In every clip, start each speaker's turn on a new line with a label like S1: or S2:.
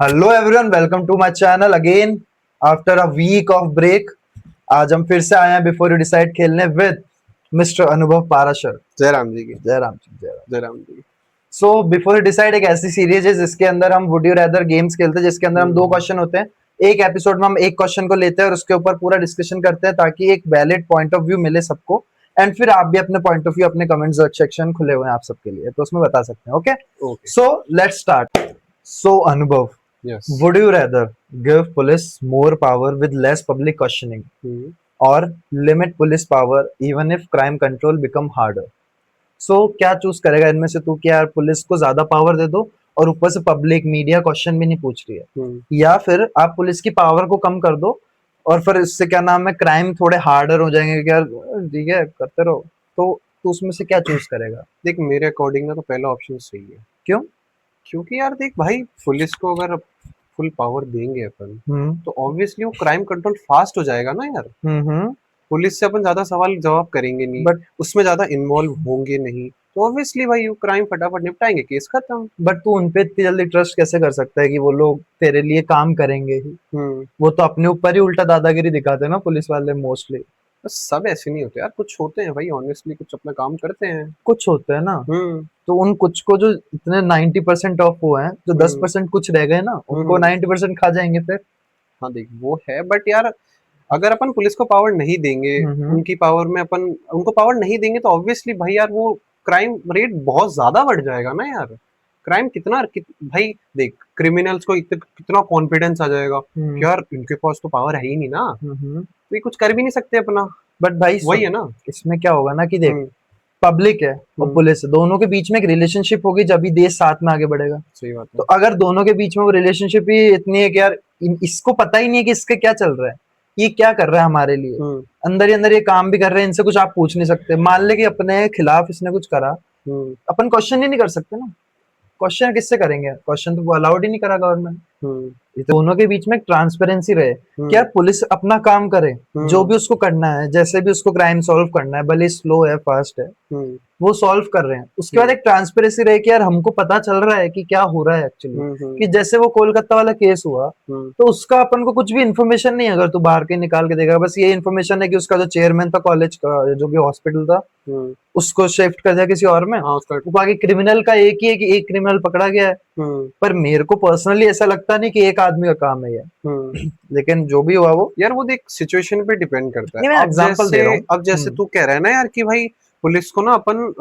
S1: Hello everyone, welcome to my channel again after a week of break. आज हम फिर से आए हैं बिफोर यू डिसाइड खेलने विद मिस्टर अनुभव पाराशर।
S2: जयराम जी की
S1: जयराम जी, जयराम।
S2: जयराम जी की।
S1: सो बिफोर यू डिसाइड एक ऐसी सीरीज है जिसके अंदर हम वुड यू रेदर गेम्स खेलते हैं, जिसके अंदर हम दो क्वेश्चन होते हैं। एक एपिसोड में हम एक क्वेश्चन को लेते हैं और उसके ऊपर पूरा डिस्कशन करते हैं ताकि एक वैलिड पॉइंट ऑफ व्यू मिले सबको। एंड फिर आप भी अपने पॉइंट ऑफ व्यू, अपने कमेंट्स सेक्शन खुले हुए हैं आप सबके लिए, तो उसमें बता सकते हैं। Okay,
S2: okay.
S1: So let's start. So Anubhav,
S2: yes.
S1: would you rather give police more power with less public questioning or limit police power even if crime control become harder? So क्या चूज करेगा इनमें से तू कि यार पुलिस को ज्यादा power दे दो और ऊपर से पब्लिक मीडिया क्वेश्चन भी नहीं पूछ रही है, या फिर आप पुलिस की पावर को कम कर दो और फिर इससे क्या नाम है, क्राइम थोड़े हार्डर हो जाएंगे कि यार ठीक है करते रहो। तो तू उसमें से क्या चूज करेगा?
S2: देख, मेरे अकॉर्डिंग ना तो पहला ऑप्शन सही है।
S1: क्यों?
S2: क्योंकि यार देख भाई, पुलिस को अगर फुल पावर देंगे अपन
S1: हम्म
S2: तो ऑब्वियसली वो क्राइम कंट्रोल फास्ट हो जाएगा ना यार।
S1: हम्म।
S2: पुलिस से अपन ज्यादा सवाल जवाब करेंगे नहीं,
S1: बट
S2: उसमें ज्यादा इन्वॉल्व होंगे नहीं, तो ऑब्वियसली भाई वो क्राइम फटाफट निपटाएंगे, केस खत्म।
S1: बट तू उनपे इतनी जल्दी ट्रस्ट कैसे कर सकता है कि वो लोग तेरे लिए काम करेंगे ही?
S2: हम्म।
S1: वो तो अपने ऊपर ही उल्टा दादागिरी दिखाते हैं ना पुलिस वाले मोस्टली।
S2: बस सब ऐसे नहीं होते यार, कुछ होते हैं भाई ऑनेस्टली, कुछ अपना काम करते हैं।
S1: कुछ होते हैं ना,
S2: हम्म।
S1: तो उन कुछ को जो इतने 90% ऑफ हुए हैं, जो
S2: हम्म।
S1: 10% कुछ रह गए ना, उनको
S2: हम्म।
S1: 90% खा जाएंगे फिर।
S2: हाँ देख, वो है, बट यार अगर अपन पुलिस को पावर नहीं देंगे,
S1: हम्म।
S2: उनकी पावर में अपन उनको पावर नहीं देंगे तो ऑब्वियसली भाई यार वो क्राइम रेट बहुत ज्यादा बढ़ जाएगा ना यार। क्राइम भाई देख, क्रिमिनल्स को कितना कॉन्फिडेंस आ जाएगा कि यार इनके पास तो पावर है ही नहीं ना, तो ये कुछ कर भी नहीं सकते अपना।
S1: बट भाई
S2: वही
S1: सुन,
S2: है ना।
S1: इसमें क्या होगा ना कि देख,
S2: हम्म।
S1: पब्लिक है और
S2: हम्म।
S1: पुलिस है, दोनों के बीच में एक रिलेशनशिप होगी जब भी देश साथ में आगे बढ़ेगा।
S2: सही बात
S1: तो
S2: है।
S1: अगर दोनों के बीच में वो रिलेशनशिप ही इतनी है कि यार इसको पता ही नहीं है कि इसके क्या चल रहा है, ये क्या कर रहा है हमारे लिए,
S2: हम्म।
S1: अंदर ही अंदर ये काम भी कर रहे हैं, इनसे कुछ आप पूछ नहीं सकते। मान ले कि अपने खिलाफ इसने कुछ करा,
S2: हम्म।
S1: अपन क्वेश्चन ही नहीं कर सकते ना। क्वेश्चन किससे करेंगे? क्वेश्चन तो वो अलाउड ही नहीं करा गवर्नमेंट।
S2: हम्म।
S1: ये तो दोनों के बीच में ट्रांसपेरेंसी रहे, क्या
S2: हम्म।
S1: पुलिस अपना काम करे, जो
S2: हम्म।
S1: भी उसको करना है, जैसे भी उसको क्राइम सॉल्व करना है, भले स्लो है फास्ट है,
S2: हम्म।
S1: वो सॉल्व कर रहे हैं। उसके बाद
S2: हम्म।
S1: एक ट्रांसपेरेंसी रहे कि यार हमको पता चल रहा है कि क्या हो रहा है एक्चुअली।
S2: हम्म।
S1: कि जैसे वो कोलकाता वाला केस हुआ,
S2: हम्म।
S1: तो उसका अपन को कुछ भी इन्फॉर्मेशन नहीं है, अगर तू बाहर के निकाल के देगा, बस ये इन्फॉर्मेशन है कि उसका जो चेयरमैन था कॉलेज का, जो भी हॉस्पिटल था,
S2: हम्म।
S1: उसको शिफ्ट कर दिया किसी और में।
S2: हाँ उसका।
S1: वो बाकी क्रिमिनल का एक ही है कि एक क्रिमिनल पकड़ा गया है।
S2: हम्म।
S1: पर मेरे को पर्सनली ऐसा लगता नहीं कि एक आदमी का काम है ये।
S2: हम्म।
S1: लेकिन जो भी हुआ वो,
S2: यार वो देख, सिचुएशन पे डिपेंड करता है।
S1: नहीं मैं
S2: अब
S1: एग्जांपल दे
S2: जैसे
S1: रहा हूँ।
S2: अब जैसे तू कह रहा है ना यार कि भाई पुलिस को ना अपन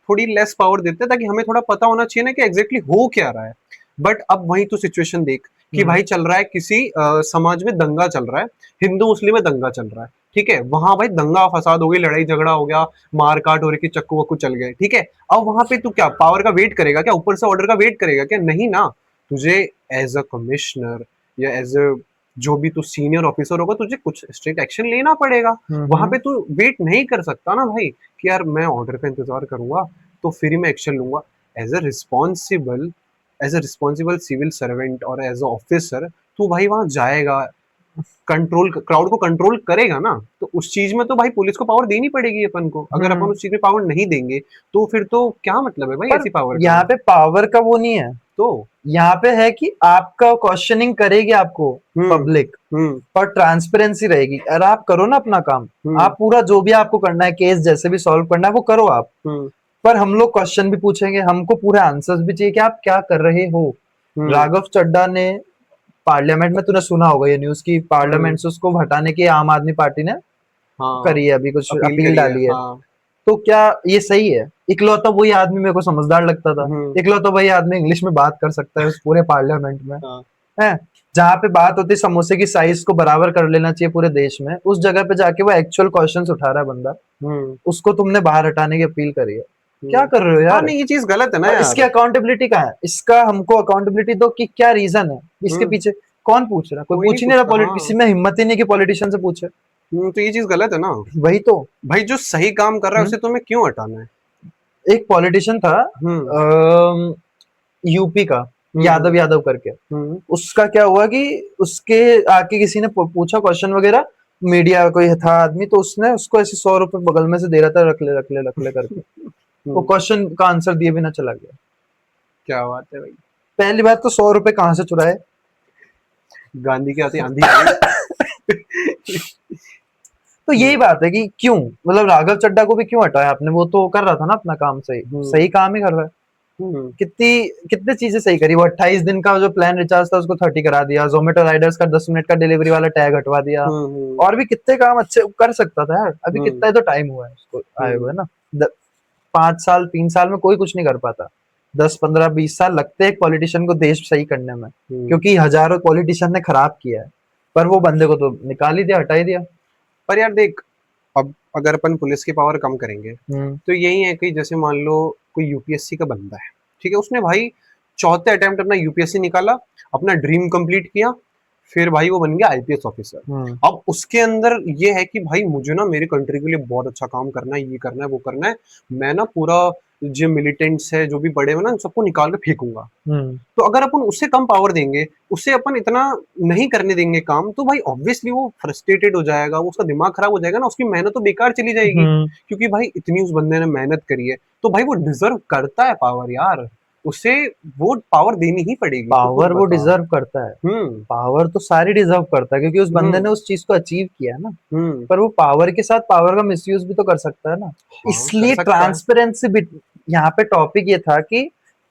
S2: थोड़ी लेस पावर देते हैं ताकि हमें थोड़ा पता होना चाहिए ना कि एग्जैक्टली हो क्या रहा है। बट अब वही तो सिचुएशन देख कि भाई चल रहा है किसी समाज में दंगा चल रहा है, हिंदू मुस्लिम में दंगा चल रहा है, ठीक है, वहां भाई दंगा फसाद हो गई, लड़ाई झगड़ा हो गया, मारकाट हो रही, चक्कू वक्कू चल गए, ठीक है। अब वहां पे तू क्या पावर का वेट करेगा? क्या ऊपर से ऑर्डर का वेट करेगा? क्या नहीं ना। तुझे एज अ कमिश्नर या एज अ जो भी तू सीनियर ऑफिसर होगा, तुझे कुछ स्ट्रिक्ट एक्शन लेना पड़ेगा। वहां पे तू वेट नहीं कर सकता ना भाई कि यार मैं ऑर्डर का इंतजार करूंगा तो फिर ही मैं एक्शन लूंगा। As a responsible as a responsible civil servant और एज अ ऑफिसर तू भाई वहां जाएगा, कंट्रोल क्राउड को कंट्रोल करेगा ना, तो उस चीज में तो भाई पुलिस को पावर देनी पड़ेगी अपन को। अगर अपन उस चीज में पावर नहीं देंगे तो फिर तो क्या मतलब है भाई
S1: पर
S2: ऐसी पावर का।
S1: यहाँ पे पावर का वो नहीं है,
S2: तो
S1: यहाँ पे है कि आपका क्वेश्चनिंग करेगी आपको
S2: हम्म।
S1: पब्लिक,
S2: हम्म।
S1: और ट्रांसपेरेंसी रहेगी। अगर आप करो ना अपना काम,
S2: हम्म।
S1: आप पूरा जो भी आपको करना है, केस जैसे भी सॉल्व करना है वो करो आप।
S2: हम्म।
S1: पर हम लोग क्वेश्चन भी पूछेंगे, हमको पूरे आंसर्स भी चाहिए कि आप क्या कर रहे हो।
S2: हम्म।
S1: राघव चड्ढा ने पार्लियामेंट में, तूने सुना होगा ये न्यूज की,
S2: हम्म।
S1: पार्लियामेंट से उसको हटाने की आम आदमी पार्टी ने
S2: हाँ,
S1: करी है, अभी कुछ
S2: अपील
S1: अपील
S2: करी है,
S1: डाली है।
S2: हाँ।
S1: तो क्या ये सही है? इकलौता वही आदमी मेरे को समझदार लगता था,
S2: हम्म।
S1: इकलौता वही आदमी इंग्लिश में बात कर सकता है उस पूरे पार्लियामेंट में,
S2: हाँ।
S1: है। जहाँ पे बात होती है समोसे की साइज को बराबर कर लेना चाहिए पूरे देश में, उस जगह पे जाके वो एक्चुअल क्वेश्चंस उठा रहा है बंदा,
S2: हम्म।
S1: उसको तुमने बाहर हटाने की अपील करी है। क्या
S2: हम्म।
S1: कर रहे हो
S2: हाँ
S1: यार?
S2: नहीं, ये चीज गलत है ना
S1: और इसकी
S2: यार।
S1: अकाउंटेबिलिटी कहाँ है? इसका हमको अकाउंटेबिलिटी दो कि क्या रीजन है इसके
S2: हम्म।
S1: पीछे। कौन पूछ रहा है? कोई
S2: कोई नहीं
S1: पूछ ही नहीं
S2: पूछता,
S1: रहा,
S2: हाँ।
S1: किसी में हिम्मत ही नहीं कि पॉलिटिशियन से पूछे।
S2: तो ये चीज गलत है ना।
S1: वही तो।
S2: भाई जो सही काम कर रहा है
S1: हम्म।
S2: उसे तुम्हें क्यों हटाना है?
S1: एक पॉलिटिशियन था,
S2: हम्म।
S1: यूपी का,
S2: हम्म।
S1: यादव यादव करके।
S2: हम्म।
S1: उसका क्या हुआ कि उसके आके किसी ने पूछा क्वेश्चन वगैरह, मीडिया कोई था आदमी, तो उसने उसको ऐसे 100 रुपए बगल में से दे रहा था, रख ले करके। वो
S2: हम्म।
S1: क्वेश्चन का आंसर दिए बिना चला गया।
S2: क्या बात है भाई।
S1: पहली बात तो 100 रुपए कहाँ से चुराए?
S2: गांधी की आती आंधी आ गई।
S1: तो यही बात है कि क्यों, मतलब राघव चड्ढा को भी क्यों हटाया आपने, वो तो कर रहा था ना अपना काम, सही सही काम ही कर रहा है।
S2: हम्म,
S1: कितनी कितनी चीजें सही करी वो, 28 दिन का जो प्लान रिचार्ज था उसको 30 करा दिया, जोमेटो राइडर्स का 10 मिनट का डिलीवरी वाला टैग हटवा दिया,
S2: हम्म,
S1: और भी कितने काम अच्छे कर सकता था यार। अभी
S2: हम्म,
S1: कितना ही तो टाइम हुआ है उसको आए हुए ना, 5 साल 3 साल में कोई कुछ नहीं कर पाता, 10 15 20 साल लगते हैं एक पॉलिटिशियन को देश सही करने में,
S2: हम्म।
S1: क्योंकि हजारों पॉलिटिशियन ने खराब किया है, पर वो बंदे को तो निकाल ही दिया, हटा ही दिया।
S2: पर यार देख, अब अगर अपन पुलिस की पावर कम करेंगे
S1: हम्म
S2: तो यही है कि जैसे मान लो कोई यूपीएससी का बंदा है, ठीक है, उसने भाई चौथे अटेम्प्ट अपना यूपीएससी निकाला, अपना ड्रीम कंप्लीट किया, फिर भाई वो बन गया आईपीएस ऑफिसर।
S1: हम्म
S2: अब उसके अंदर ये है कि भाई मुझे ना मेरी कंट्री के लिए बहुत अच्छा काम करना है, ये करना है, वो करना है, मैं ना पूरा जो मिलिटेंट्स है जो भी बड़े हैं ना सबको निकाल के फेंकूंगा।
S1: हम्म
S2: तो अगर अपन उससे कम पावर देंगे, उससे अपन इतना नहीं करने देंगे काम, तो भाई ऑब्वियसली वो फ्रस्ट्रेटेड हो जाएगा, वो उसका दिमाग खराब हो जाएगा ना, उसकी मेहनत तो बेकार चली जाएगी।
S1: हम्म
S2: क्योंकि भाई इतनी उस बंदे ने मेहनत करी है, तो भाई वो डिजर्व करता है पावर यार, उसे वो पावर देनी ही पड़ेगी, तो खुद
S1: पावर वो
S2: बता।
S1: डिजर्व करता है,
S2: हम्म,
S1: पावर तो सारी डिजर्व करता है, क्योंकि उस बंदे ने
S2: हम्म,
S1: उस चीज को अचीव किया है ना।
S2: हम्म।
S1: पर वो पावर के साथ पावर का मिसयूज भी तो कर सकता है ना।
S2: हाँ, कर
S1: इसलिए
S2: सकता है।
S1: ट्रांसपेरेंसी भी, यहाँ पे टॉपिक ये था कि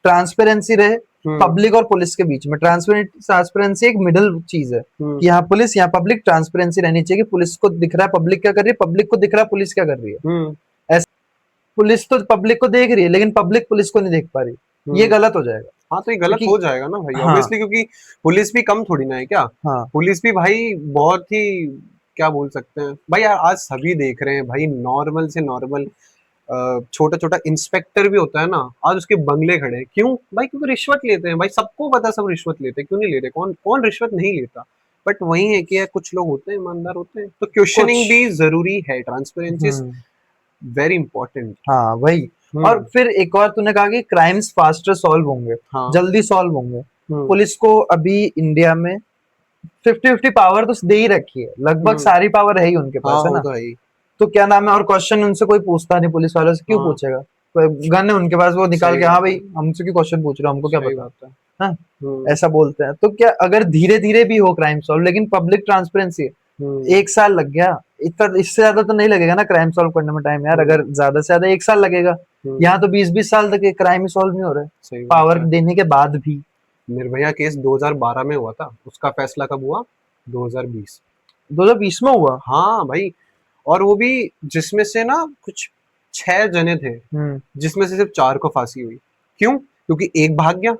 S1: ट्रांसपेरेंसी रहे
S2: हम्म,
S1: पब्लिक और पुलिस के बीच में। ट्रांसपेरेंसी एक मिडिल चीज है
S2: हम्म,
S1: कि यहाँ पुलिस यहाँ पब्लिक, ट्रांसपेरेंसी रहनी चाहिए कि पुलिस को दिख रहा है पब्लिक क्या कर रही है, पब्लिक को दिख रहा है पुलिस क्या कर रही है।
S2: हम्म,
S1: ऐसे पुलिस तो पब्लिक को देख रही है लेकिन पब्लिक पुलिस को नहीं देख पा रही, ये
S2: हम्म।
S1: गलत हो जाएगा।
S2: हाँ, तो ये गलत
S1: क्योंकि
S2: हो जाएगा ना भाई,
S1: हाँ
S2: ऑब्वियसली, क्योंकि पुलिस भी कम थोड़ी ना है क्या।
S1: हाँ
S2: पुलिस भी भाई बहुत ही, क्या बोल सकते हैं भाई, यार आज सभी देख रहे हैं भाई, नॉर्मल से नॉर्मल छोटा छोटा इंस्पेक्टर भी होता है ना, आज उसके बंगले खड़े हैं, क्यों भाई, क्योंकि रिश्वत लेते हैं भाई, सबको पता है सब रिश्वत लेते हैं, क्यों नहीं लेते, कौन कौन रिश्वत नहीं लेता। बट वही है कि यार कुछ लोग होते हैं ईमानदार होते हैं, तो
S1: कुछ
S2: क्वेश्चनिंग भी जरूरी है, transparency is
S1: hmm
S2: very important.
S1: हाँ वही। और
S2: हम्म,
S1: फिर एक और तूने कहा कि क्राइम्स फास्टर सॉल्व होंगे,
S2: हाँ,
S1: जल्दी सॉल्व होंगे।
S2: हम्म,
S1: पुलिस को अभी इंडिया में 50-50 पावर तो दे ही रखी है, लगभग
S2: हम्म,
S1: सारी पावर है ही उनके
S2: हाँ,
S1: पास, है
S2: वो
S1: ना।
S2: तो है ही।
S1: तो क्या नाम है, और क्वेश्चन उनसे कोई पूछता नहीं, पुलिस वालों से क्यों
S2: हाँ,
S1: पूछेगा, गन है उनके पास, वो निकाल
S2: सही
S1: के, हाँ
S2: बात है,
S1: भाई हमसे क्यों क्वेश्चन पूछ रहे हो, हमको क्या
S2: सही
S1: पता।
S2: बात है।
S1: हाँ,
S2: हम्म,
S1: ऐसा बोलते हैं। तो क्या अगर धीरे धीरे भी हो क्राइम सॉल्व, लेकिन पब्लिक ट्रांसपेरेंसी,
S2: हम्म,
S1: 1 साल लग गया, इतना इससे ज्यादा तो नहीं लगेगा ना क्राइम सॉल्व करने में टाइम यार, अगर
S2: हम्म,
S1: ज्यादा से ज्यादा 1 साल लगेगा।
S2: हम्म,
S1: यहाँ तो 20-20 साल तक क्राइम ही सॉल्व नहीं हो रहा है,
S2: सही बात
S1: पावर
S2: है।
S1: देने के बाद भी।
S2: निर्भया केस 2012 में हुआ था, उसका फैसला कब हुआ? 2020।
S1: 2020 में हुआ।
S2: हाँ भाई, और वो भी जिसमें से ना कुछ 6 जने थे,
S1: हम्म
S2: जिसमें से सिर्फ 4 को फांसी हुई। क्यों? क्योंकि एक भाग गया,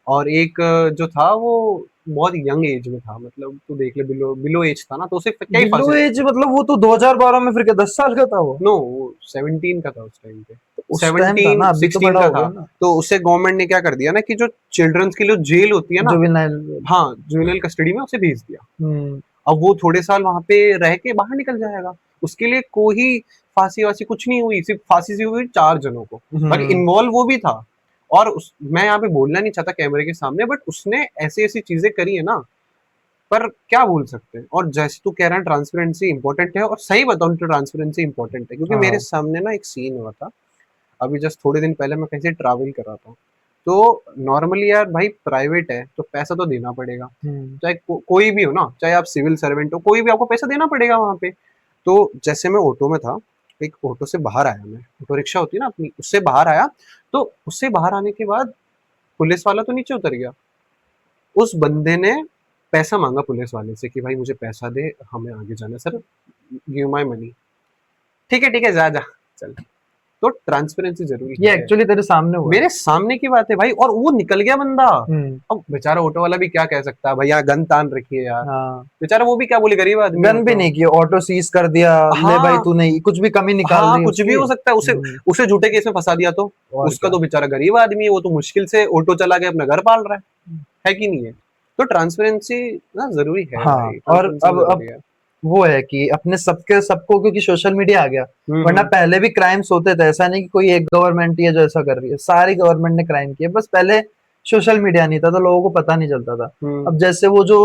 S2: और एक जो था वो बहुत यंग एज में था, मतलब तू देख ले, बिलो बिलो एज था ना, तो उसे क्या ही
S1: बिलो
S2: फांसी।
S1: एज मतलब वो तो 2012 में फिर क्या 10 साल का था वो।
S2: नो, वो 17 का था उस टाइम पे,
S1: उस टाइम था ना,
S2: 17
S1: अभी तो
S2: 16
S1: बड़ा
S2: का
S1: हो
S2: था।
S1: गया ना।
S2: तो उसे गवर्नमेंट ने क्या कर दिया ना कि जो चिल्ड्रंस के लिए जेल होती है ना,
S1: जुवेनाइल।
S2: हाँ, जुवेनाइल कस्टडी में उसे भेज दिया।
S1: हम्म
S2: अब वो थोड़े साल वहां पे रह के बाहर निकल जाएगा, उसके लिए कोई फांसी वासी कुछ नहीं हुई, सिर्फ फांसी से हुई 4 जनों को। बाकी
S1: हम्म
S2: इन्वॉल्व वो भी था, और मैं यहाँ पे बोलना नहीं चाहता कैमरे के सामने, बट उसने ऐसी ऐसी चीजें करी है ना, पर क्या बोल सकते हैं। और जैसे तू कह रहा है ट्रांसपेरेंसी इंपॉर्टेंट है, और सही बताऊं तो ट्रांसपेरेंसी इंपॉर्टेंट है, क्योंकि मेरे
S1: हाँ
S2: सामने ना एक सीन हुआ था, अभी जस्ट थोड़े दिन पहले मैं कहीं से ट्रैवल कर रहा था। तो नॉर्मली यार भाई प्राइवेट है तो पैसा तो देना पड़ेगा,
S1: हम्म
S2: चाहे कोई भी हो ना, चाहे आप सिविल सर्वेंट हो, कोई भी, आपको पैसा देना पड़ेगा वहां पे। तो जैसे मैं ऑटो में था, एक ऑटो से बाहर आया, मैं ऑटो रिक्शा होती है ना अपनी, उससे बाहर आया, तो उससे बाहर आने के बाद पुलिस वाला तो नीचे उतर गया, उस बंदे ने पैसा मांगा पुलिस वाले से कि भाई मुझे पैसा दे, हमें आगे जाना है, सर गिव माई मनी। ठीक है, जा जा, चल। तो ट्रांसपेरेंसी जरूरी
S1: ये
S2: है।
S1: एक्चुअली तेरे सामने हुआ है।
S2: मेरे सामने की बात है भाई, और वो निकल गया बंदा।
S1: हम्म
S2: अब बेचारा ऑटो वाला भी क्या कह सकता है, भैया गन तान रखी है यार,
S1: हाँ,
S2: बेचारा वो भी क्या बोले, गरीब आदमी हो
S1: गन भी
S2: तो।
S1: नहीं की, ऑटो सीज कर दिया, ले भाई
S2: हाँ,
S1: तू नहीं कुछ भी कमी निकाल
S2: हाँ,
S1: रही है
S2: कुछ भी
S1: उसकी।
S2: हो सकता है, उसे उसे झूठे केस में फंसा दिया तो।
S1: और
S2: उसका
S1: क्या।
S2: तो बेचारा गरीब आदमी है, वो तो मुश्किल से ऑटो चला के अपना घर पाल रहा है कि नहीं है। तो ट्रांसपेरेंसी ना जरूरी है
S1: हाँ,
S2: भाई,
S1: और
S2: ट्रांसपेरेंसी
S1: अब
S2: जरूरी है।
S1: वो है कि अपने सबके सबको, क्योंकि सोशल मीडिया आ गया,
S2: हम्म,
S1: वरना पहले भी क्राइम्स होते थे, ऐसा नहीं कि कोई एक गवर्नमेंट ही है जो ऐसा कर रही है, सारी गवर्नमेंट ने क्राइम किए, बस पहले सोशल मीडिया नहीं था तो लोगों को पता नहीं चलता था।
S2: हम्म,
S1: अब जैसे वो जो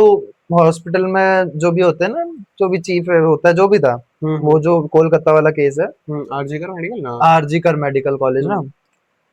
S1: हॉस्पिटल में जो भी होते हैं ना, जो भी चीफ होता है जो भी था,
S2: हम्म,
S1: वो जो कोलकाता वाला केस है,
S2: आरजी कर मेडिकल ना।
S1: आरजी कर मेडिकल कॉलेज ना,
S2: हम्म,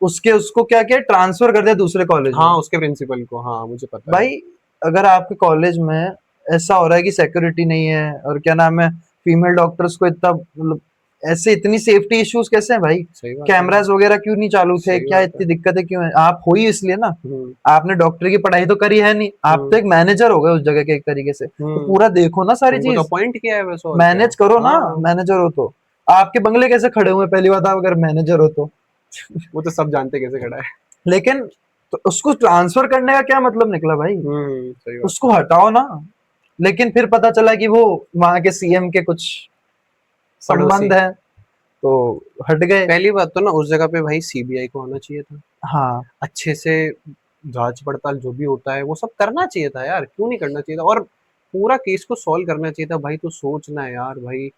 S1: उसके उसको क्या किया, ट्रांसफर कर दिया दूसरे कॉलेज में।
S2: हाँ, उसके प्रिंसिपल को, हाँ मुझे पता है।
S1: भाई अगर आपके कॉलेज में ऐसा हो रहा है कि सिक्योरिटी नहीं है और क्या नाम है, फीमेल डॉक्टर्स को इतना मतलब ऐसे इतनी सेफ्टी इश्यूज कैसे हैं भाई?
S2: सही बात है।
S1: कैमरास वगैरह क्यों नहीं चालू थे?
S2: सही
S1: क्या
S2: बात है।
S1: इतनी दिक्कतें क्यों हैं? आप हो ही इसलिए ना,
S2: हम्म
S1: आपने डॉक्टर की पढ़ाई तो करी है नहीं, आप तो
S2: हम्म
S1: एक मैनेजर हो गए उस जगह के एक तरीके से, तो
S2: हम्म
S1: पूरा देखो ना सारी
S2: तुमको तो
S1: चीज,
S2: अपॉइंट किया है वैसे, और क्या।
S1: मैनेज करो ना,
S2: हाँ,
S1: मैनेजर हो तो। आपके बंगले कैसे खड़े हुए पहली बात, आप अगर मैनेजर हो तो।
S2: वो तो सब जानते कैसे खड़ा है।
S1: लेकिन तो उसको ट्रांसफर करने का क्या मतलब निकला भाई?
S2: सही बात
S1: उसको
S2: है।
S1: हटाओ ना। लेकिन फिर पता चला कि वो वहां के सीएम के कुछ
S2: पड़ोसी।
S1: संबंध है, तो हट गए।
S2: पहली बात तो ना उस जगह पे भाई सीबीआई को आना चाहिए था,
S1: हाँ,
S2: अच्छे से जांच पड़ताल जो भी होता है वो सब करना चाहिए था यार, क्यों नहीं करना चाहिए था, और पूरा केस को सॉल्व करना चाहिए था भाई। तो सोचना है यार भाई,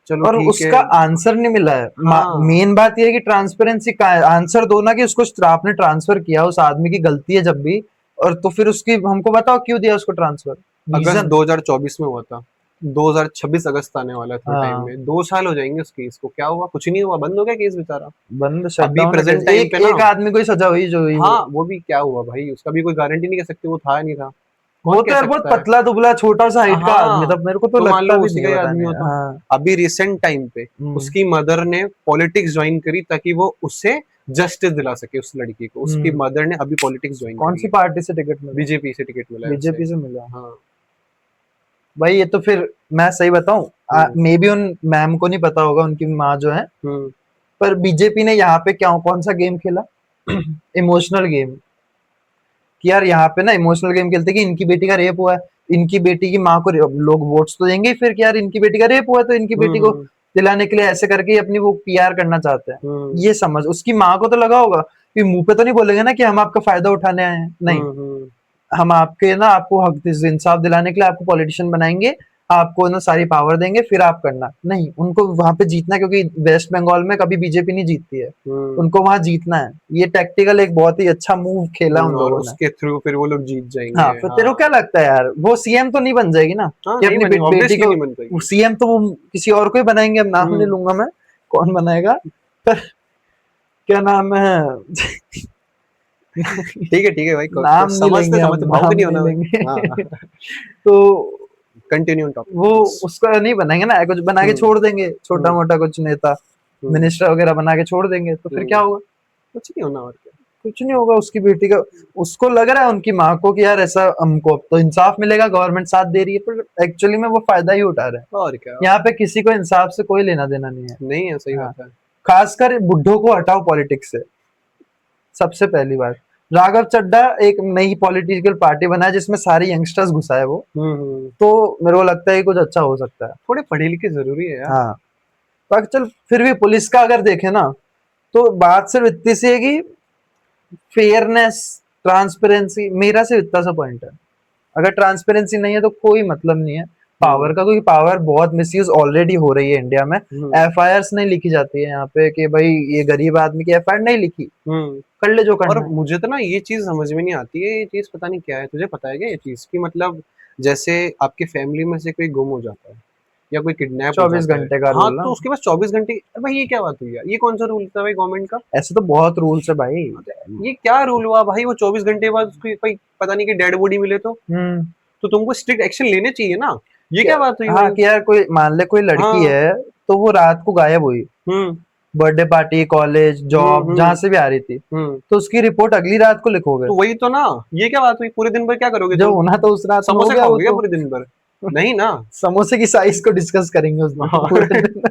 S2: चलो
S1: और
S2: ठीक है।
S1: उसका आंसर नहीं मिला है।
S2: हाँ,
S1: मेन बात यह है कि ट्रांसपेरेंसी का आंसर दो ना, कि उसको आपने ट्रांसफर किया, उस आदमी की गलती है जब भी, और तो फिर उसकी हमको बताओ क्यों दिया उसको ट्रांसफर,
S2: अगस्त
S1: रीजन।
S2: 2024 में हुआ था, 2026 अगस्त आने वाला है थोड़े टाइम
S1: हाँ,
S2: में, 2 साल हो जाएंगे उस केस को। क्या हुआ? कुछ नहीं हुआ, बंद हो गया केस बेचारा।
S1: बंद
S2: अभी
S1: शटडाउन है
S2: प्रेजेंट
S1: कैसे?
S2: टाइम
S1: एक
S2: पे ना,
S1: एक आदमी को ही सजा हुई जो हुई वो।
S2: हाँ वो भी क्या हुआ भाई, उसका भी कोई गारंटी नहीं कह सकते, वो था नहीं था,
S1: वो
S2: कौन
S1: तो
S2: कह
S1: यार बहुत
S2: सकता है।
S1: पतला दुबला छोटा सा हाइट का आदमी
S2: हाँ,
S1: था, मेरे को तो
S2: तो मान
S1: लगता
S2: लो
S1: भी
S2: उसी
S1: नहीं
S2: का
S1: है,
S2: ही
S1: पता
S2: आदमी
S1: नहीं।
S2: होता।
S1: हाँ।
S2: अभी रिसेंट टाइम पे
S1: हम्म।
S2: उसकी मदर ने पॉलिटिक्स ज्वाइन करी ताकि वो उससे जस्टिस दिला सके उस लड़की को। उसकी
S1: हम्म।
S2: मदर ने अभी पॉलिटिक्स ज्वाइन
S1: कौन
S2: करी
S1: सी
S2: है,
S1: पार्टी से टिकट मिला?
S2: बीजेपी से टिकट मिला है उसे।
S1: बीजेपी से मिला?
S2: हाँ।
S1: भाई ये तो फिर मैं सही बताऊं,
S2: हम्म
S1: मे बी उन मैम को नहीं पता होगा, उनकी माँ जो है,
S2: हम्म
S1: पर बीजेपी ने यहाँ पे क्या कौन सा गेम खेला? इमोशनल गेम, कि यार यहाँ पे ना इमोशनल गेम खेलते कि इनकी बेटी का रेप हुआ है, इनकी बेटी की माँ को लोग वोट्स तो देंगे ही फिर, कि यार इनकी बेटी का रेप हुआ है तो इनकी बेटी को
S2: हम्म
S1: दिलाने के लिए ऐसे करके ही अपनी वो पीआर करना चाहते हैं।
S2: हम्म
S1: ये समझ उसकी माँ को तो लगा होगा कि मुंह पे तो नहीं बोलेंगे ना कि हम आपका फायदा उठाने आए हैं, नहीं,
S2: हम्म।
S1: हम आपके ना आपको हक इंसाफ दिलाने के लिए आपको पॉलिटिशियन बनाएंगे, आपको ना सारी पावर देंगे, फिर आप करना। नहीं, उनको वहां पे जीतना है, क्योंकि वेस्ट बंगाल में कभी बीजेपी नहीं जीतती है,
S2: हम्म
S1: उनको वहां जीतना है। ये टैक्टिकल एक बहुत ही अच्छा मूव खेला उन
S2: और
S1: लोगों ने।
S2: उसके थ्रू फिर वो लोग जीत जाएंगे।
S1: हाँ, फिर तेरे को क्या
S2: हाँ
S1: लगता है यार, वो सीएम तो नहीं बन जाएगी ना,
S2: हाँ,
S1: कि
S2: नहीं
S1: अपनी
S2: बनी,
S1: बेटी
S2: ऑब्वियसली नहीं बन
S1: को?
S2: पाएगी।
S1: सीएम तो वो किसी और को ही बनाएंगे, अब नाम नहीं
S2: हम्म
S1: लूंगा मैं, कौन बनाएगा, पर क्या नाम है?
S2: ठीक है भाई,
S1: नाम नहीं
S2: समझते
S1: लेंगे, अब
S2: समझते भावुक
S1: नाम
S2: नहीं
S1: नहीं
S2: होना भाई।
S1: लेंगे।
S2: हाँ।
S1: तो
S2: कंटिन्यू टॉपिक
S1: वो
S2: प्लीज।
S1: उसका नहीं बनाएंगे ना, कुछ बना के
S2: हम्म
S1: छोड़ देंगे, छोटा
S2: हम्म
S1: मोटा कुछ नेता,
S2: हम्म
S1: मिनिस्टर वगैरह बना के छोड़ देंगे, तो फिर क्या होगा?
S2: कुछ नहीं होना, और क्या।
S1: कुछ नहीं होगा। उसकी बेटी का, उसको लग रहा है उनकी माँ को कि यार ऐसा हमको अब तो इंसाफ मिलेगा, गवर्नमेंट साथ दे रही है, पर एक्चुअली में वो फायदा ही उठा रहे हैं।
S2: और क्या, और
S1: यहाँ पे
S2: क्या।
S1: किसी को इंसाफ से कोई लेना देना नहीं है।
S2: नहीं है, सही
S1: हाँ,
S2: बात है।
S1: खासकर बुड्ढों को हटाओ पॉलिटिक्स से, सबसे पहली बात। राघव चड्ढा एक नई पॉलिटिकल पार्टी बनाया जिसमें सारे यंगस्टर्स घुसा है वो,
S2: हम्म।
S1: तो मेरे को लगता है कि कुछ अच्छा हो सकता है।
S2: थोड़े पढ़े लिखे जरूरी है यार।
S1: हाँ, बाकी चल, फिर भी पुलिस का अगर देखें ना, तो बात सिर्फ इतनी सी है कि फेयरनेस, ट्रांसपेरेंसी, मेरा सिर्फ इतना सा पॉइंट है। अगर ट्रांसपेरेंसी नहीं है तो कोई मतलब नहीं है पावर
S2: हम्म
S1: का, क्योंकि पावर बहुत मिसयूज ऑलरेडी हो रही है इंडिया में।
S2: हम्म
S1: एफआईआर नहीं लिखी जाती है यहाँ पे कि भाई ये गरीब आदमी की एफआईआर नहीं लिखी,
S2: हम्म
S1: कर ले जो
S2: और
S1: करना है।
S2: मुझे तो ना ये चीज समझ में नहीं आती है, ये चीज पता नहीं क्या है, तुझे पता है क्या ये चीज की मतलब, जैसे आपके फैमिली में से कोई गुम हो जाता है या कोई किडनैप हो
S1: 24
S2: जाता है,
S1: घंटे का
S2: हाँ
S1: रूल ना,
S2: तो उसके पास 24 घंटे। अरे भाई ये क्या बात हुई यार, ये कौन सा रूल था भाई गवर्नमेंट का।
S1: ऐसे तो बहुत रूल्स है भाई।
S2: ये क्या रूल हुआ भाई, वो 24 घंटे बाद उसकी कोई पता नहीं कि डेड बॉडी मिले
S1: हम्म।
S2: तो तुमको स्ट्रिक्ट एक्शन लेने चाहिए ना। ये
S1: क्या?
S2: क्या बात हुई
S1: हाँ,
S2: भाई।
S1: कि यार कोई मान ले कोई लड़की
S2: हाँ।
S1: है, तो वो रात को गायब हुई,
S2: हम्म
S1: बर्थडे पार्टी, कॉलेज, जॉब, जहां
S2: हम्म
S1: से भी आ रही थी,
S2: हम्म
S1: तो उसकी रिपोर्ट अगली रात को लिखोगे?
S2: तो वही तो ना, ये क्या बात हुई, पूरे दिन भर क्या करोगे
S1: जो
S2: तुम।
S1: होना तो उस रात में हो
S2: समोसे
S1: गया वो
S2: खाओगे क्या
S1: तो।
S2: पूरे दिन भर। नहीं ना।
S1: समोसे की साइज को डिस्कस करेंगे उस दिन
S2: हाँ।
S1: पूरे दिन।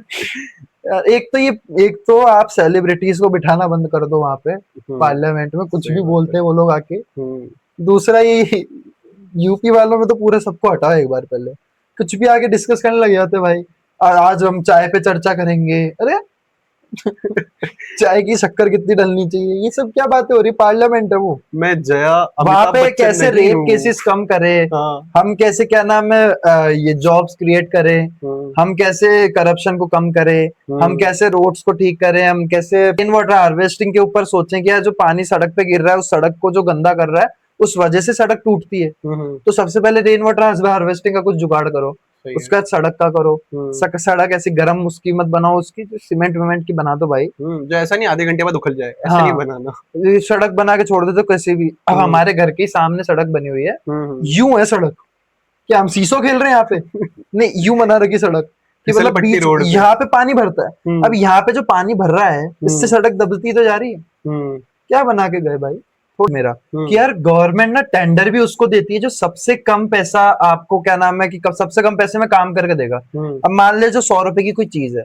S1: यार, एक तो आप सेलिब्रिटीज को बिठाना बंद कर दो वहां पे, पार्लियामेंट में कुछ
S2: सही
S1: भी
S2: बात है।
S1: बोलते हैं वो लोग आके।
S2: हम्म
S1: दूसरा ये यूपी वालों में तो पूरे सबको हटाओ एक बार पहले, कुछ भी आके डिस्कस करने लग जाते हैं भाई। आज हम चाय पे चर्चा करेंगे, अरे चाय की शक्कर कितनी डलनी चाहिए, ये सब क्या बातें हो रही? पार्लियामेंट है वो,
S2: मैं जया
S1: वहां
S2: अमिताभ
S1: पे
S2: बच्चन
S1: कैसे
S2: नहीं
S1: रेप
S2: हूँ।
S1: केसेस कम करे,
S2: हाँ।
S1: हम कैसे क्या नाम है ये जॉब्स क्रिएट करें,
S2: हम्म
S1: हम कैसे करप्शन को कम करें, हम
S2: हम्म
S1: कैसे रोड्स को ठीक करें, हम कैसे रेन वाटर हार्वेस्टिंग के ऊपर सोचें कि यार जो पानी सड़क पे गिर रहा है उस सड़क को जो गंदा कर रहा है, उस वजह से सड़क टूटती है,
S2: हम्म।
S1: तो सबसे पहले रेन वाटर हार्वेस्टिंग का कुछ जुगाड़ करो।
S2: सही है।
S1: उसका सड़क का करो,
S2: हम्म
S1: सड़क ऐसी गरम उसकी मत बनाओ, उसकी जो सीमेंट विमेंट की बना दो भाई।
S2: जो ऐसा नहीं आधे घंटे बाद उखड़ जाए, ऐसे नहीं
S1: हाँ,
S2: बनाना।
S1: ये सड़क बना के छोड़ देते तो कैसे भी। अब
S2: हम्म
S1: हमारे घर के सामने सड़क बनी हुई है,
S2: हम्म
S1: यूं है सड़क, क्या हम सीसो खेल रहे हैं यहाँ पे? नहीं, यूं बना रखी सड़क कि
S2: फिसल
S1: मतलब
S2: पट्टी
S1: बीच
S2: रोड पे।
S1: यहाँ पे पानी भरता है। अब
S2: हम्म
S1: यहाँ पे जो पानी भर रहा है, इससे
S2: हम्म
S1: सड़क दबती तो जा रही है।
S2: हम्म
S1: क्या बना के गए भाई? थोड़ा मेरा कि
S2: हम्म
S1: यार गवर्नमेंट ना टेंडर भी उसको देती है जो सबसे कम पैसा, आपको क्या नाम है कि सबसे कम पैसे में काम करके देगा।
S2: हम्म
S1: अब मान ले जो 100 रुपए की कोई चीज है,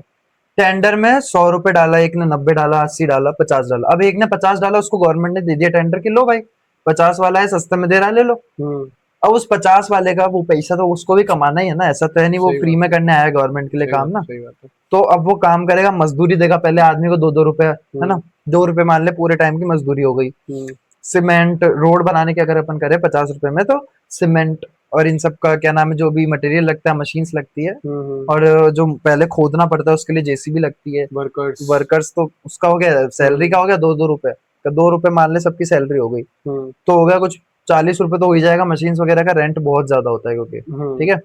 S1: टेंडर में 100 रुपए डाला, एक ने 90 डाला, 80 डाला, 50 डाला। अब एक ने 50 डाला, उसको गवर्नमेंट ने दे दिया टेंडर कि लो भाई 50 वाला है, सस्ते में दे रहा है, ले लो।
S2: हम्म
S1: अब उस 50 वाले का वो पैसा तो उसको भी कमाना ही है ना, ऐसा तो है नहीं वो
S2: सही
S1: फ्री
S2: बात
S1: में
S2: है,
S1: करने आया गवर्नमेंट के लिए
S2: सही
S1: काम
S2: बात
S1: ना।
S2: सही बात है।
S1: तो अब वो काम करेगा, मजदूरी देगा, पहले आदमी को 2-2 रुपए, है ना,
S2: हम्म
S1: 2 रुपए मान ले पूरे टाइम की मजदूरी हो गई।
S2: हम्म
S1: सीमेंट रोड बनाने की अगर अपन करें 50 रुपए में, तो सीमेंट और इन सब का क्या नाम है, जो भी मटेरियल लगता है, मशीन्स लगती है,
S2: हम्म
S1: और जो पहले खोदना पड़ता है उसके लिए जेसीबी लगती है,
S2: वर्कर्स।
S1: वर्कर्स, तो उसका हो गया, सैलरी
S2: हम्म
S1: का हो गया 2-2 रुपए का, 2 रुपए मान ले सबकी सैलरी हो गई,
S2: हम्म
S1: तो हो गया कुछ 40 रुपए तो हो ही जाएगा। मशीन्स वगैरह का रेंट बहुत ज्यादा होता है क्योंकि, ठीक
S2: हम्म
S1: है।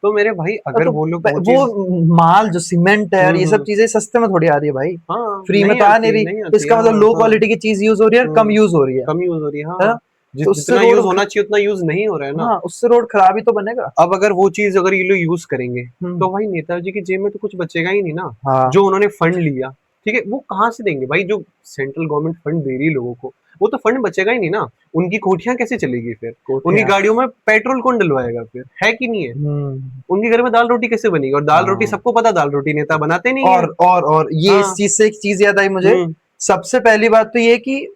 S2: तो मेरे भाई अगर
S1: तो
S2: वो लोग वो
S1: वो
S2: चीज।
S1: माल जो सीमेंट है और ये सब
S2: हम्म
S1: चीजें सस्ते में थोड़ी आ रही है भाई,
S2: हाँ
S1: फ्री में
S2: नहीं
S1: तो आ नहीं
S2: आती,
S1: रही।
S2: नहीं आती,
S1: इसका
S2: हाँ
S1: मतलब लो
S2: हाँ।
S1: क्वालिटी की चीज यूज हो रही है और कम यूज हो रही है।
S2: कम यूज हो रही है,
S1: है?
S2: हाँ।
S1: तो उससे
S2: जितना यूज
S1: रोड,
S2: होना चाहिए उतना यूज नहीं हो रहा है ना।
S1: हाँ, उससे रोड खराब ही तो बनेगा।
S2: अब अगर वो चीज अगर ये लोग यूज करेंगे
S1: हम्म।
S2: तो भाई नेताजी की जेब में तो कुछ बचेगा ही नहीं ना।
S1: हाँ।
S2: जो उन्होंने फंड लिया, ठीक है, वो कहाँ से देंगे भाई? जो सेंट्रल गवर्नमेंट फंड दे रही है लोगों को, वो तो फंड बचेगा ही नहीं ना। उनकी कोठियां कैसे चलेगी फिर? उनकी
S1: कोठिया।
S2: गाड़ियों में पेट्रोल कौन डलवाएगा फिर? है कि नहीं है?
S1: हम्म।
S2: उनके घर में दाल रोटी कैसे बनेगी? और दाल रोटी
S1: हाँ।
S2: सबको पता, दाल रोटी नेता बनाते नहीं है।
S1: और ये इस
S2: हाँ।
S1: चीज से एक चीज याद आई मुझे।
S2: हम्म
S1: सबसे पहली बात तो ये कि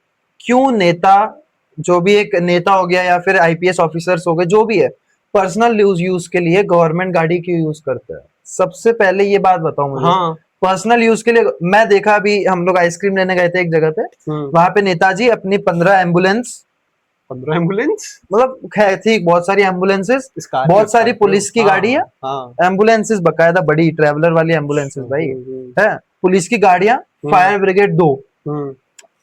S1: क्यों नेता, जो भी एक नेता हो गया या फिर आईपीएस ऑफिसर्स हो गए, जो भी है, पर्सनल यूज यूज के लिए गवर्नमेंट गाड़ी क्यों यूज करते हैं? सबसे पहले ये बात बताओ मुझे।
S2: हाँ।
S1: पर्सनल यूज के लिए मैं देखा, अभी हम लोग आइसक्रीम लेने गए थे एक जगह पे,
S2: हम्म
S1: वहां पे नेताजी अपनी 15 एम्बुलेंस,
S2: 15 एम्बुलेंस
S1: मतलब थी बहुत सारी एम्बुलेंसेस,
S2: स्कॉर्पियो
S1: बहुत सारी
S2: स्कॉर्पियो।
S1: पुलिस की
S2: हाँ
S1: गाड़ी है,
S2: हाँ।
S1: एम्बुलेंसेस बकायदा बड़ी ट्रैवलर वाली एम्बुलेंसेस भाई,
S2: हम्म
S1: है, पुलिस की गाड़ियां,
S2: हम्म
S1: फायर ब्रिगेड 2।
S2: हम्म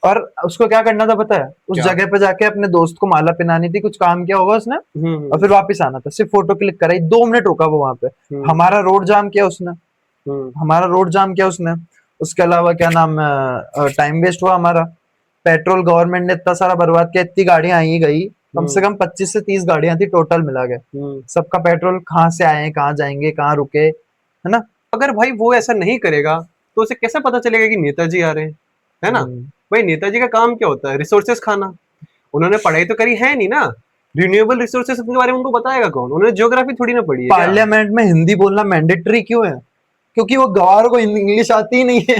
S1: और उसको क्या करना था पता है? उस
S2: क्या?
S1: जगह पे जाके अपने दोस्त को माला पहनानी थी, कुछ काम किया होगा उसने, और
S2: हम्म
S1: फिर वापस आना था। सिर्फ फोटो क्लिक कराई, 2 मिनट रुका वो वहां पे।
S2: हम्म
S1: हमारा रोड जाम किया उसने,
S2: हम्म
S1: हमारा रोड जाम किया उसने। उसके अलावा क्या नाम है, टाइम वेस्ट हुआ हमारा, पेट्रोल गवर्नमेंट ने इतना सारा बर्बाद किया, इतनी गाड़ियां आई गई, कम से
S2: हम्म
S1: कम 25 से 30 गाड़ियां थी टोटल मिला के।
S2: हम्म
S1: सबका पेट्रोल कहाँ से आए, कहाँ जाएंगे, कहाँ रुके, है ना।
S2: अगर भाई वो ऐसा नहीं करेगा तो उसे कैसे पता चलेगा कि नेताजी आ रहे हैं? है ना?
S1: हम्म।
S2: भाई नेताजी का काम क्या होता है? रिसोर्सेस खाना। उन्होंने पढ़ाई तो करी है नहीं ना। रिन्यूएबल रिसोर्सेस के बारे में उनको बताएगा कौन? उन्होंने ज्योग्राफी थोड़ी ना पढ़ी है क्या?
S1: पार्लियामेंट में हिंदी बोलना मैंडेटरी क्यों है? क्योंकि वो गवार को इंग्लिश आती ही नहीं है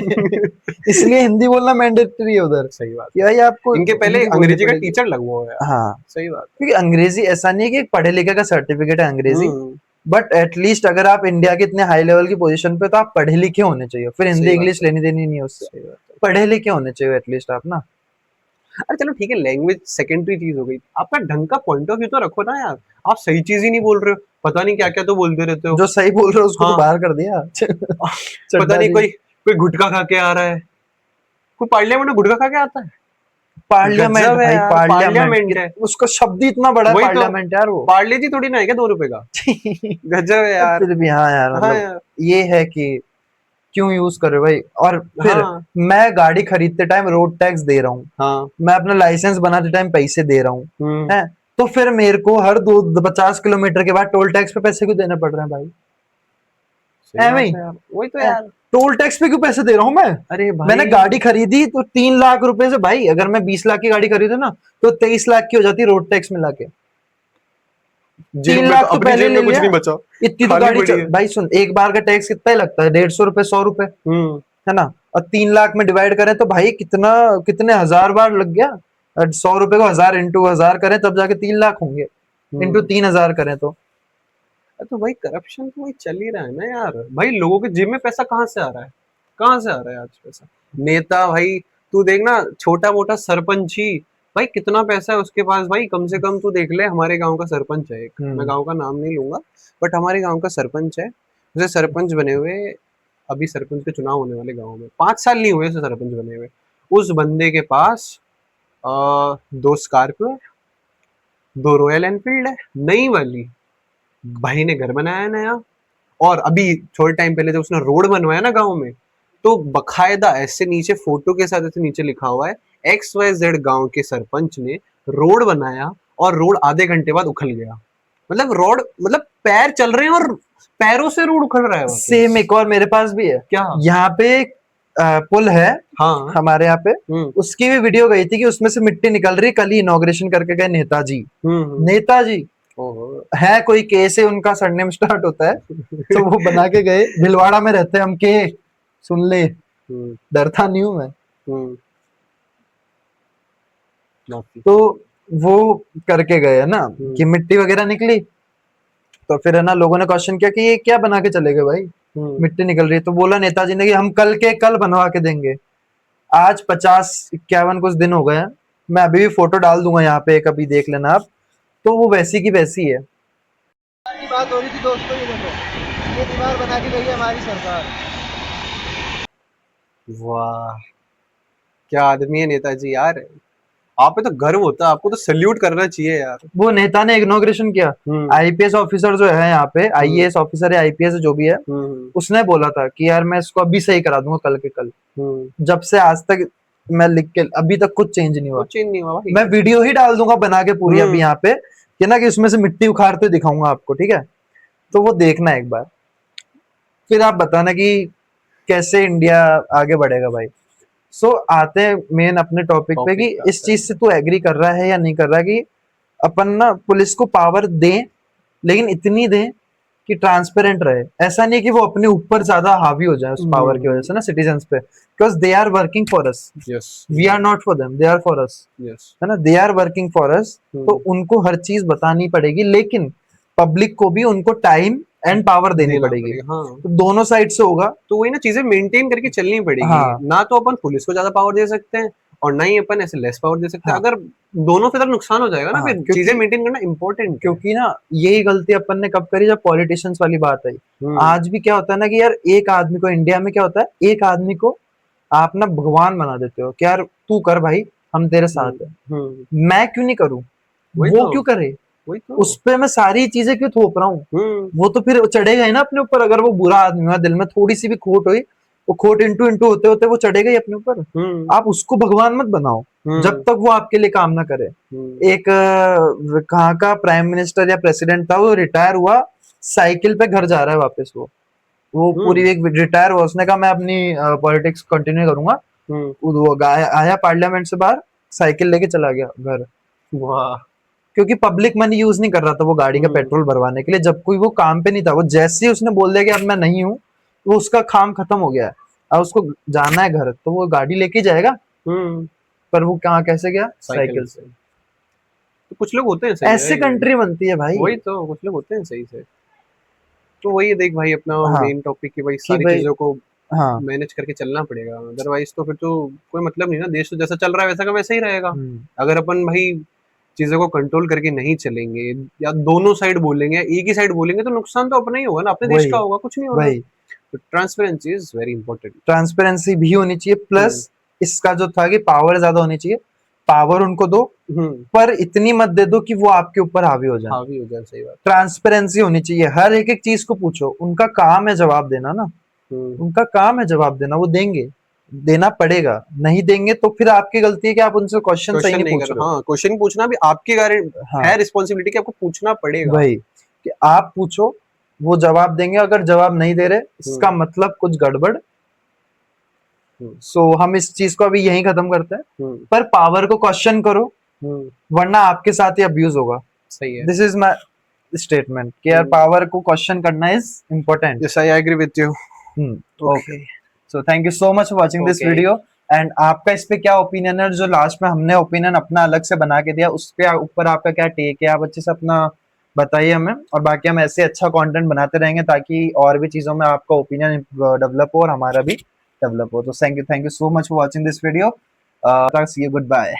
S1: इसलिए हिंदी बोलना मैंडेटरी है उधर,
S2: सही बात
S1: कि
S2: है।
S1: भाई आपको
S2: इनके पहले
S1: हिंदी बोलनी
S2: अंग्रेजी का
S1: पड़ेगी।
S2: टीचर लगवा हुआ है यार।
S1: हाँ,
S2: सही बात
S1: क्योंकि अंग्रेजी ऐसा नहीं है कि एक पढ़े लिखे का सर्टिफिकेट है
S2: है।
S1: अंग्रेजी, बट एटलीस्ट अगर आप इंडिया के इतने हाई लेवल की पोजीशन पे, तो आप पढ़े लिखे होने चाहिए, फिर हिंदी
S2: सही बात
S1: इंग्लिश
S2: है,
S1: लेनी देनी नहीं है उससे।
S2: सही बात है।
S1: पढ़े लिखे होने चाहिए एटलीस्ट आप ना।
S2: अरे चलो ठीक है, लैंग्वेज सेकेंडरी चीज हो गई। आपका ढंग का पॉइंट ऑफ व्यू तो रखो ना यार। आप सही चीज ही नहीं बोल रहे हो, पता नहीं क्या क्या तो बोलते रहते हो।
S1: जो सही बोल रहे हो उसको तो
S2: हाँ।
S1: बाहर कर दिया
S2: पता
S1: चड्डा
S2: नहीं
S1: जी।
S2: कोई कोई गुटखा खा के आ रहा है। कोई पार्लियामेंट में गुटखा खा के आता है?
S1: पार्लियामेंट
S2: गजब है
S1: भाई,
S2: यार,
S1: पार्लियामेंट
S2: पार्लियामेंट है।
S1: उसका शब्द ही इतना बड़ा है,
S2: वही तो।
S1: पार्लियामेंट यार वो
S2: पार्ले जी थोड़ी ना है क्या 2 रुपए का? गजब है यार।
S1: फिर भी हाँ यार,
S2: हाँ
S1: मतलब
S2: यार।
S1: ये है कि क्यों यूज करे भाई। और फिर
S2: हाँ
S1: मैं गाड़ी खरीदते टाइम रोड टैक्स दे रहा हूँ,
S2: हाँ।
S1: मैं अपना लाइसेंस बनाते टाइम पैसे दे रहा हूँ,
S2: हम्म
S1: है, तो फिर मेरे को हर 50 किलोमीटर के बाद टोल टैक्स पे पैसे क्यों देने पड़ रहे हैं भाई?
S2: सही
S1: एਵੇਂ
S2: बात
S1: ही,
S2: है यार, वही तो
S1: है,
S2: यार।
S1: टोल टैक्स पे क्यों पैसे दे रहा हूँ मैं?
S2: अरे
S1: मैंने
S2: भाई।
S1: गाड़ी खरीदी तो 3 लाख रुपए से, भाई अगर मैं 20 लाख की गाड़ी खरीदू ना, तो 23 लाख की हो जाती रोड टैक्स मिला के।
S2: जेब
S1: तीन
S2: में तो
S1: लाख तो
S2: अपनी
S1: पहले
S2: जेब
S1: ले
S2: में कुछ
S1: लिया।
S2: नहीं बचा।
S1: इतनी तो
S2: खाली
S1: गाड़ी
S2: पड़ी है।
S1: भाई सुन, एक बार का टैक्स कितना ही लगता है, 150 रुपए, 100 रुपए,
S2: हम्म
S1: है ना। और 3 लाख में डिवाइड करें तो भाई कितना, कितने हजार बार लग गया। 100 रुपए को 1000 इंटू 1000 करें तब जाके 3 लाख होंगे, इंटू
S2: हम्म
S1: 3000 करें तो।
S2: तो भाई करप्शन तो वही चल ही रहा है ना यार। भाई लोगों के जेब में पैसा कहाँ से आ रहा है? कहाँ से आ रहा है आज पैसा? नेता भाई, तू देखना छोटा मोटा सरपंच ही, भाई कितना पैसा है उसके पास। भाई कम से कम तू देख ले, हमारे गांव का सरपंच है एक, मैं
S1: हम्म।
S2: गांव का नाम नहीं लूंगा, बट हमारे गांव का सरपंच है। उसे सरपंच बने हुए, अभी सरपंच के चुनाव होने वाले गांव में 5 साल नहीं हुए उसे सरपंच बने हुए। उस बंदे के पास 2 स्कॉर्पियो है, 2 रॉयल एनफील्ड है नई वाली। भाई ने घर बनाया है नया, और अभी थोड़े टाइम पहले जब उसने रोड बनवाया ना गांव में, तो बकायदा ऐसे नीचे फोटो के साथ ऐसे नीचे लिखा हुआ है, XYZ गांव के सरपंच ने रोड बनाया और रोड आधे घंटे बाद उखड़ गया। मतलब रोड, मतलब पैर चल रहे हैं और पैरों से रोड उखड़ रहा है
S1: सेम
S2: वापस।
S1: एक और मेरे पास भी है।
S2: क्या?
S1: यहाँ पे एक, पुल है
S2: हाँ।
S1: हमारे यहाँ पे,
S2: हम्म
S1: उसकी भी वीडियो गई थी कि उसमें से मिट्टी निकल रही। कल ही इनॉग्रेशन करके गए नेताजी।
S2: हम्म।
S1: नेताजी
S2: ओहो।
S1: है, कोई के से उनका सरनेम स्टार्ट होता है, तो वो बना के गए। भिलवाड़ा में रहते हैं हम, के सुन ले,
S2: हम्म
S1: डरता नहीं हूं मैं।
S2: हम्म। काफी।
S1: तो वो करके गए है ना कि
S2: हम्म
S1: मिट्टी वगैरह निकली, तो फिर है ना लोगों ने क्वेश्चन किया कि ये क्या बना के चले गए भाई,
S2: हम्म।
S1: मिट्टी निकल रही है। तो बोला नेताजी ने कि हम कल के कल बनवा के देंगे। आज 50-51 कुछ दिन हो गए हैं। मैं अभी भी फोटो डाल दूंगा यहाँ पे, कभी देख लेना आप। तो वो वैसी की वैसी है।
S3: की बात हो रही थी दोस्तों, ये देखो, ये दीवार बना के गई है हमारी सरकार।
S2: वाह, क्या आदमी है नेताजी यार। आप पे तो गर्व होता है, आपको तो सल्यूट करना चाहिए यार।
S1: वो नेता ने इनॉग्रेशन किया।
S2: हम्म
S1: आईपीएस ऑफिसर जो है यहाँ पे, आईएएस ऑफिसर या आईपीएस जो भी है,
S2: हम्म
S1: उसने बोला था कि यार मैं इसको अभी सही करा दूंगा कल के कल।
S2: हम्म।
S1: जब से आज तक मैं लिख के अभी तक कुछ चेंज नहीं हुआ।
S2: कुछ चेंज नहीं हुआ भाई।
S1: मैं वीडियो ही डाल दूंगा बना के पूरी अभी यहाँ पे, कि ना कि उसमें से मिट्टी उखाड़ते दिखाऊंगा आपको, ठीक है? तो वो देखना एक बार, फिर आप बताना कि कैसे इंडिया आगे बढ़ेगा भाई। सो आते हैं मेन अपने टॉपिक पे कि
S2: टॉपिक पे
S1: इस
S2: आता है।
S1: चीज से तू एग्री कर रहा है या नहीं कर रहा कि अपन ना पुलिस को पावर दें, लेकिन इतनी दें कि ट्रांसपेरेंट रहे। ऐसा नहीं कि वो अपने ऊपर ज्यादा हावी हो जाए उस पावर की वजह से ना सिटीजन्स पे, because they are working for us,
S2: yes
S1: we are not for them, they are for us,
S2: yes.
S1: है ना? They are working for us. तो उनको हर चीज बतानी पड़ेगी, लेकिन पब्लिक को भी उनको टाइम एंड पावर देनी
S2: देना
S1: पड़ेगी।
S2: पड़ेगा, हाँ।
S1: तो दोनों साइड से होगा।
S2: तो वही ना, चीजें मेंटेन करके चलनी पड़ेगी।
S1: हाँ
S2: ना तो अपन पुलिस को ज्यादा पावर दे सकते हैं और ना ही अपन ऐसे लेस पावर दे सकते हैं।
S1: हाँ
S2: अगर दोनों की तरफ नुकसान हो जाएगा ना,
S1: हाँ,
S2: फिर चीजें
S1: क्योंकि
S2: मेंटेन करना इम्पोर्टेंट है।
S1: क्योंकि ना यही गलती अपन ने कब करी, जब पॉलिटिशियंस वाली बात आई।
S2: हम्म
S1: आज भी क्या होता है ना कि यार एक आदमी को, इंडिया में क्या होता है, एक आदमी को आप ना भगवान बना देते हो कि यार तू कर भाई, हम तेरे साथ है। मैं क्यों नहीं करूं,
S2: वही
S1: वो
S2: तो,
S1: क्यों करे,
S2: वही तो।
S1: उस पे मैं सारी चीजें क्यों थोप रहा हूँ?
S2: हम्म
S1: वो तो फिर चढ़ेगा ही ना अपने ऊपर। अगर वो बुरा आदमी हुआ, दिल में थोड़ी सी भी खोट हुई, वो खोट इंटू इंटू होते होते वो चढ़ेगा ही अपने ऊपर।
S2: हम्म
S1: आप उसको भगवान मत बनाओ जब
S2: हम्म
S1: तक वो आपके लिए काम ना करे। एक कहाँ का प्राइम मिनिस्टर या प्रेसिडेंट था, वो रिटायर हुआ, साइकिल पे घर जा रहा है वापस। वो पूरी
S2: हम्म
S1: एक रिटायर हुआ, उसने कहा मैं अपनी पॉलिटिक्स कंटिन्यू करूंगा।
S2: हम्म।
S1: वो आया पार्लियामेंट से बाहर, साइकिल लेके चला गया घर,
S2: वाह।
S1: क्योंकि पब्लिक मनी यूज नहीं कर रहा था वो गाड़ी का
S2: हम्म
S1: पेट्रोल भरवाने के लिए, जब कोई वो काम पे नहीं था। वो जैसे ही उसने बोल दिया कि अब मैं नहीं हूँ, वो उसका काम खत्म हो गया है। अब उसको जाना है घर, तो वो गाड़ी लेके जाएगा,
S2: हम्म।
S1: पर वो कहाँ कैसे गया?
S2: साइकिल
S1: साइकिल से।
S2: से। तो कुछ लोग होते हैं सही
S1: ऐसे
S2: है।
S1: कंट्री बनती है भाई।
S2: वही तो, कुछ लोग होते हैं सही से। तो वही देख भाई, अपना
S1: हाँ,
S2: मेन टॉपिक की भाई,
S1: कि
S2: सारी
S1: भाई,
S2: चीजों को
S1: हाँ,
S2: मैनेज करके चलना पड़ेगा। अदरवाइज तो फिर तो कोई मतलब नहीं ना, देश तो जैसा चल रहा है वैसा का वैसा ही रहेगा।
S1: हम्म,
S2: अगर अपन भाई चीजों को कंट्रोल करके नहीं चलेंगे, या दोनों साइड बोलेंगे या एक ही साइड बोलेंगे, तो नुकसान तो अपना ही होगा ना, अपने देश
S1: वही
S2: का होगा, कुछ नहीं होना।
S1: वही
S2: तो transparency is very important.
S1: Transparency भी होनी चाहिए, प्लस इसका जो था कि पावर ज्यादा होनी चाहिए। पावर उनको दो,
S2: हम्म।
S1: पर इतनी मत दे दो कि वो आपके ऊपर हावी हो जाए।
S2: हावी हो जाए, सही बात।
S1: ट्रांसपेरेंसी होनी चाहिए, हर एक एक चीज को पूछो। उनका काम है जवाब देना ना,
S2: हम्म।
S1: उनका काम है जवाब देना, वो देंगे, देना पड़ेगा। नहीं देंगे तो फिर आपकी गलती है कि आप उनसे क्वेश्चन सही
S2: क्वेश्चन
S1: नहीं
S2: नहीं
S1: पूछ
S2: कर,
S1: रहे हो।
S2: हाँ, क्वेश्चन पूछना भी आपकी
S1: हाँ,
S2: है रिस्पॉन्सिबिलिटी कि आपको पूछना पड़ेगा।
S1: वही कि आप पूछो, वो जवाब देंगे। अगर जवाब नहीं दे रहे, इसका
S2: हम्म
S1: मतलब कुछ गड़बड़।
S2: हम्म
S1: सो हम इस चीज को अभी यहीं खत्म करते हैं।
S2: हम्म
S1: पर पावर को क्वेश्चन करो,
S2: हम्म।
S1: वरना आपके साथ ही अब्यूज होगा।
S2: सही है।
S1: दिस इज माई स्टेटमेंट कि यार पावर को क्वेश्चन करना is important.
S2: Yes, I agree with you.
S1: Okay, so thank you so much for watching this
S2: okay.
S1: Video. And आपका इस पे क्या ओपिनियन है? जो लास्ट में हमने ओपिनियन अपना अलग से बना के दिया, उस पे ऊपर आपका क्या टेक है? आप अच्छे से अपना बताइए हमें। और बाकी हम ऐसे अच्छा कंटेंट बनाते रहेंगे, ताकि और भी चीजों में आपका ओपिनियन डेवलप हो और हमारा भी डेवलप हो। तो thank you so much for watching this video. See you, good bye.